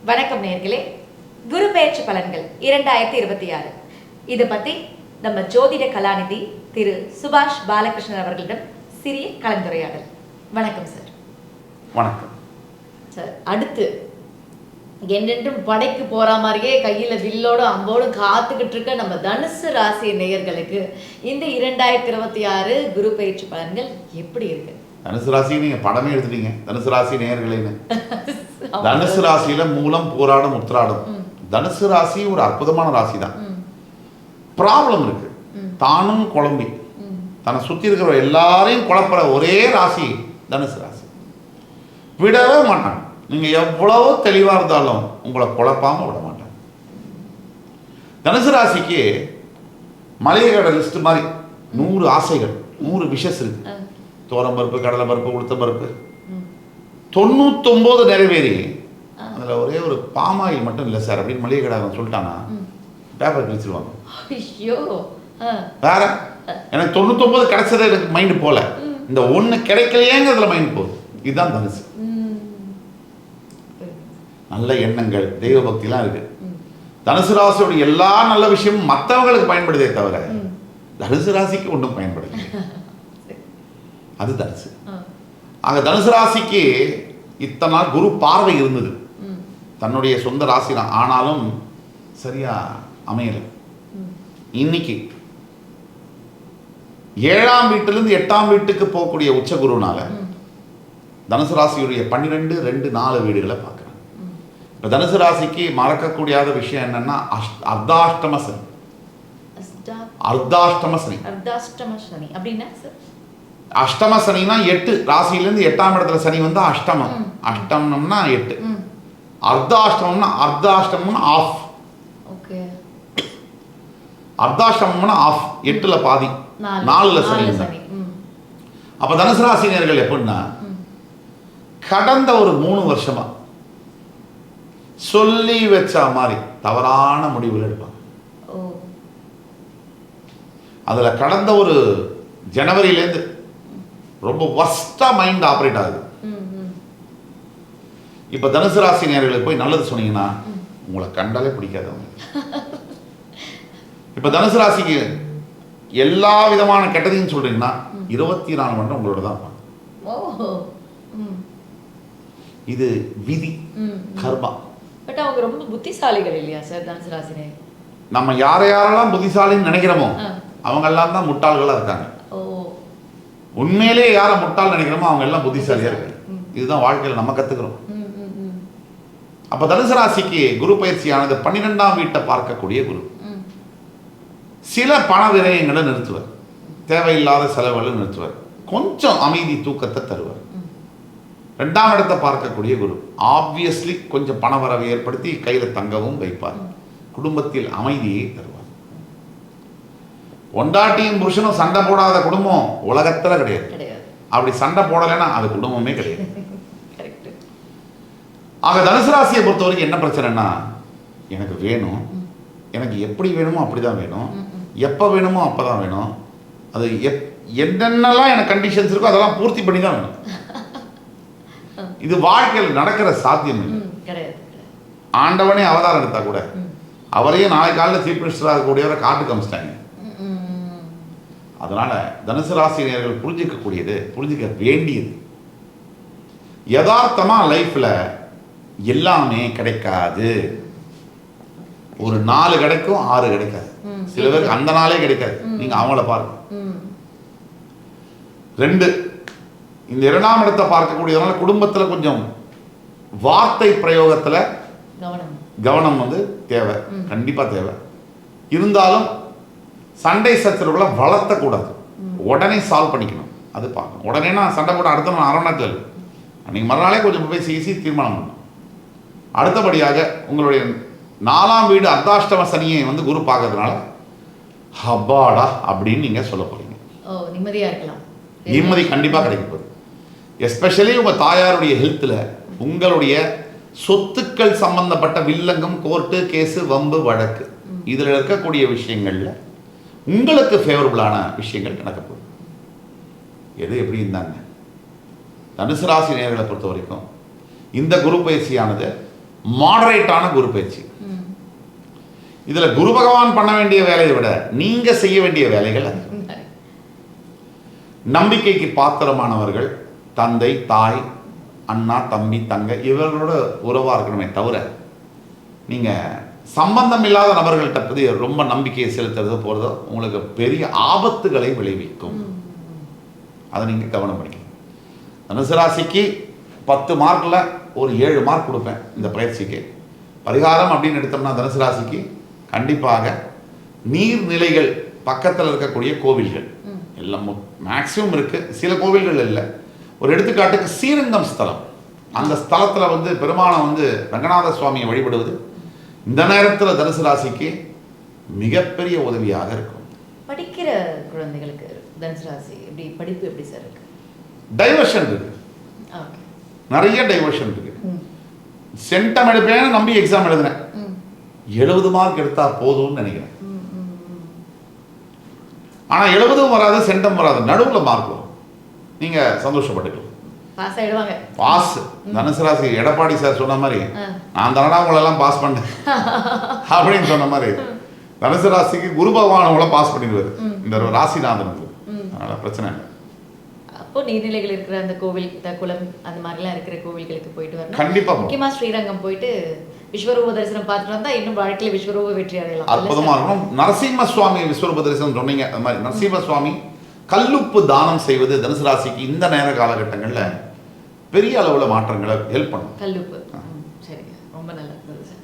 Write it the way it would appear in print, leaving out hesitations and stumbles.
வணக்கம் நேயர்களே. குரு பெயர்ச்சி பலன்கள் 2026 இதை பற்றி நம்ம ஜோதிட கலாநிதி திரு சுபாஷ் பாலகிருஷ்ணன் அவர்களிடம் சிறிய கலந்துரையாடல். வணக்கம் சார். வணக்கம் சார். அடுத்து என்றென்றும் படைக்கு போற மாதிரியே கையில வில்லோடு அம்போடு காத்துக்கிட்டு இருக்க நம்ம தனுசு ராசி நேயர்களுக்கு இந்த 2026 குரு பெயர்ச்சி பலன்கள் எப்படி இருக்கு? தனுசு ராசி நீங்க படமே எடுத்துட்டீங்க. தனுசு ராசி நேயர்களேன்னு தனுசு ராசியில மூலம் போராடும் உத்திராடம். தனுசு ராசி ஒரு அற்புதமான ராசி தான். ப்ராப்ளம் இருக்கு. தானும் குழம்பி தன்னை சுத்தி இருக்கிற எல்லாரையும் குழப்புற ஒரே ராசி தனுசு ராசி. விடவே மாட்டாங்க. நீங்க எவ்வளவு தெளிவா இருந்தாலும் உங்களை குழப்பாம விட மாட்டாங்க. தனுசு ராசிக்கு மளிகை கடை லிஸ்ட் மாதிரி 100 ஆசைகள், 100 விஷஸ் இருக்கு. தோரம் பருப்பு, கடலை பருப்பு, உளுத்த பருப்பு 99 நிறைவேறி அதில் ஒரே ஒரு பாமாயில் மட்டும் இல்லை சார் அப்படின்னு மளிகை கடை சொல்லிட்டாங்கன்னா பேப்பர் கிழிச்சிருவாங்க. வேற எனக்கு 99 கிடைச்சதை எனக்கு மைண்டு போல, இந்த ஒன்று கிடைக்கலையேங்கிறதுல மைண்ட் போகுது. இதுதான் தனுசு. நல்ல எண்ணங்கள், தெய்வ பக்திலாம் இருக்கு. தனுசு ராசியோட எல்லா நல்ல விஷயமும் மற்றவங்களுக்கு பயன்படுதே தவிர தனுசு ராசிக்கு ஒன்றும் பயன்படுது. அது தனுசு. அங்க தனுசு ராசிக்கு இத்தனை நாள் குரு பார்வை இருந்தது. தன்னுடைய சொந்த ராசி தான், ஆனாலும் சரியா அமையல. இன்னைக்கு 7ஆம் வீட்டிலிருந்து 8ஆம் வீட்டுக்கு போகக்கூடிய உச்ச குருனால தனுசு ராசியுடைய 12, 2, 4 வீடுகளை பார்க்குறாங்க. இப்போ தனுசு ராசிக்கு மறக்கக்கூடியாத விஷயம் என்னன்னா அர்த்தாஷ்டம சனி. அர்த்தாஷ்டம சனி. அர்த்தாஷ்டம சனி அப்படின்னா சார், அஷ்டம சனினா 8 ராசியிலேருந்து 8ஆம் இடத்துல சனி வந்து அஷ்டமம். அஷ்டமம்னா 8. அர்த்தாஷ்டமம்னா அர்த்தாஷ்டமம்னா ஆஃப். ஓகே. அர்த்தாஷ்டமம்னா ஆஃப், 8ல பாதி, 4ல சனி. அப்ப தனுசு ராசினியர்கள் எப்படின்னா கடந்த ஒரு 3 வருஷமா சொல்லி வச்ச மாதிரி தவறான முடிவுகள் எடுப்பாங்க. அதுல கடந்த ஒரு ஜனவரியிலேருந்து ரொம்ப வர்ஸ்டா மைண்ட் ஆப்ரேட் ஆகுது. இப்ப தனுசு ராசி நேயர்களுக்கு போய் நல்லது சொன்னீங்கன்னா உங்களை கண்டாலே பிடிக்காதவங்க. இப்ப தனுசு ராசிக்கு எல்லா விதமான கெட்டதையும் சொல்றீங்கன்னா 24 மணி நேரம் உங்களோட தான் இருப்பாங்க. இது விதி, கர்மா. பட் அவங்க ரொம்ப புத்திசாலிகள் இல்லையா சார் தனுசு ராசி நேயர்? நம்ம யாரெல்லாம் புத்திசாலின்னு நினைக்கிறோமோ அவங்க எல்லாம் தான் முட்டாள்களா இருக்காங்க. உண்மையிலே யாரை முட்டாள் நினைக்கிறோமோ அவங்க எல்லாம் புத்திசாலியா இருக்காங்க. இதுதான் வாழ்க்கையில் நம்ம கத்துக்கிறோம். அப்ப தனுசு ராசிக்கு குரு பயிற்சியானது 12ஆம் வீட்டை பார்க்கக்கூடிய குரு. சில பண விரயங்களை நிறுத்துவார், தேவையில்லாத செலவுகளை நிறுத்துவார், கொஞ்சம் அமைதி தூக்கத்தை தருவார். 2ஆம் இடத்தை பார்க்கக்கூடிய குரு ஆப்வியஸ்லி கொஞ்சம் பண வரவை ஏற்படுத்தி கையில தங்கவும் வைப்பார். குடும்பத்தில் அமைதியை தருவார். பொண்டாட்டியும் புருஷனும் சண்டை போடாத குடும்பம் உலகத்துல கிடையாது. அப்படி சண்டை போடலைன்னா அது குடும்பமே கிடையாது. ஆக தனுசு ராசியை பொறுத்த வரைக்கும் என்ன பிரச்சனைனா, எனக்கு வேணும், எனக்கு எப்படி வேணுமோ அப்படிதான் வேணும், எப்ப வேணுமோ அப்பதான் வேணும், அது என்னென்னலாம் எனக்கு கண்டிஷன்ஸ் இருக்கோ அதெல்லாம் பூர்த்தி பண்ணி தான் வேணும். இது வாழ்க்கையில் நடக்கிற சாத்தியம் இல்லை. ஆண்டவனே அவதாரம் எடுத்தா கூட அவரையும் நாளை காலையில் சீஃப் மினிஸ்டராக இருக்கக்கூடியவரை காட்டு காமிச்சிட்டாங்க. அதனால தனுசு ராசினியர்கள் புரிஞ்சிக்கக்கூடியது, புரிஞ்சிக்க வேண்டியது, யதார்த்தமா லைஃப்ல எல்லாமே கிடைக்காது. ஒரு 4 கிடைக்கும், 6 கிடைக்காது. சில பேருக்கு அந்த நாளே கிடைக்காது. நீங்க அவங்கள பாருங்க. 2 இந்த 2ஆம் இடத்தை பார்க்கக்கூடியதுனால குடும்பத்துல கொஞ்சம் வார்த்தை பிரயோகத்துல கவனம் வந்து தேவை, கண்டிப்பா தேவை. இருந்தாலும் சண்டை சச்சரவுகளை வளர்த்தக்கூடாது, உடனே சால்வ் பண்ணிக்கணும். அது பார்க்கணும். உடனேனா சண்டை போட அடுத்த நாள் அரை மணி நேரத்தில் அன்னைக்கு மறுநாளே கொஞ்சம் போய் ஈஸி தீர்மானம் பண்ணணும். அடுத்தபடியாக உங்களுடைய 4ஆம் வீடு அர்த்தாஷ்டம சனியை வந்து குரு பார்க்கறதுனால ஹப்பாடா அப்படின்னு நீங்க சொல்ல போறீங்க. நிம்மதியா இருக்கலாம். நிம்மதி கண்டிப்பா கிடைக்க போகுது. எஸ்பெஷலி உங்க தாயாருடைய ஹெல்த்ல, உங்களுடைய சொத்துக்கள் சம்பந்தப்பட்ட வில்லங்கம், கோர்ட்டு கேஸு, வம்பு வழக்கு, இதுல இருக்கக்கூடிய விஷயங்கள்ல உங்களுக்கு ஃபேவரபிளான விஷயங்கள் நடக்க போகுது. எது எப்படி இருந்தாங்க தனுசு ராசி நேயர்களை பொறுத்த வரைக்கும் இந்த குரு பயிற்சியானது மாடரேட்டான குரு பயிற்சி. இதுல குரு பகவான் பண்ண வேண்டிய வேலையை விட நீங்க செய்ய வேண்டிய வேலைகள் அதிகம். நம்பிக்கைக்கு பாத்திரமானவர்கள் தந்தை, தாய், அண்ணா, தம்பி, தங்க இவர்களோட உறவா இருக்கணுமே தவிர நீங்க சம்பந்தம் இல்லாத நபர்கள்ட்ட பற்றி ரொம்ப நம்பிக்கையை செலுத்துறது போறதோ உங்களுக்கு பெரிய ஆபத்துகளை விளைவிக்கும். அதை நீங்க கவனம் பண்ணிக்கணும். தனுசு ராசிக்கு 10 மார்க்ல ஒரு 7 மார்க் கொடுப்பேன் இந்த பயிற்சிக்கு. பரிகாரம் அப்படின்னு எடுத்தோம்னா தனுசு ராசிக்கு கண்டிப்பாக நீர்நிலைகள் பக்கத்தில் இருக்கக்கூடிய கோவில்கள் எல்லாம் மேக்சிமம் இருக்கு, சில கோவில்கள் இல்லை. ஒரு எடுத்துக்காட்டுக்கு ஸ்ரீரங்கம் ஸ்தலம், அந்த ஸ்தலத்தில் வந்து பெருமானை வந்து ரங்கநாத சுவாமியை வழிபடுவது இந்த நேரத்தில் தனுசு ராசிக்கு மிகப்பெரிய உதவியாக இருக்கும். படிக்கிற குழந்தைகளுக்கு தனுசு ராசி எப்படி படிப்பு எப்படி சார் இருக்கு? டைவர்ஷன் இருக்கு, நிறைய டைவர்ஷன் இருக்கு. சென்டம் எடுப்பேன்னு நம்பி எக்ஸாம் எழுதுனேன், 70 மார்க் எடுத்தா போதும்னு நினைக்கிறேன். ஆனா 70 வராது, சென்டம் வராது, நடுவில் மார்க் வரும். நீங்க சந்தோஷப்பட்டுக்கலாம், பாஸ் ஆயிடுவாங்க. பாஸ் தனுசு ராசி எடப்பாடி சார் சொன்ன மாதிரி நான் தானடா உங்களெல்லாம் பாஸ் பண்ணேன் அப்படின்னு சொன்ன மாதிரி தனுசு ராசிக்கு குரு பகவான் உங்களை பாஸ் பண்ணிடுவாரு, இந்த ராசிநாதனுக்கு. அதனால பிரச்சனை இல்லை. அப்போ நீர்நிலைகள் இருக்கிற அந்த கோவில், குளம் அந்த மாதிரிலாம் இருக்கிற கோவில்களுக்கு போயிட்டு வரணும் கண்டிப்பா. முக்கியமா ஸ்ரீரங்கம் போயிட்டு விஸ்வரூப தரிசனம் பார்த்துட்டு வந்தா இன்னும் வாழ்க்கையில விஸ்வரூப வெற்றி அடையலாம். அற்புதமா இருக்கும். நரசிம்ம சுவாமி விஸ்வரூப தரிசனம் சொன்னீங்க, அது மாதிரி நரசிம்ம சுவாமி கல்லுப்பு தானம் செய்வது தனுசு ராசிக்கு இந்த நேர காலகட்டங்களில் பெரிய அளவில் மாற்றங்களை ஹெல்ப் பண்ணும். கல்லுப்பு, சரி, ரொம்ப நல்லா இருந்தது சார்.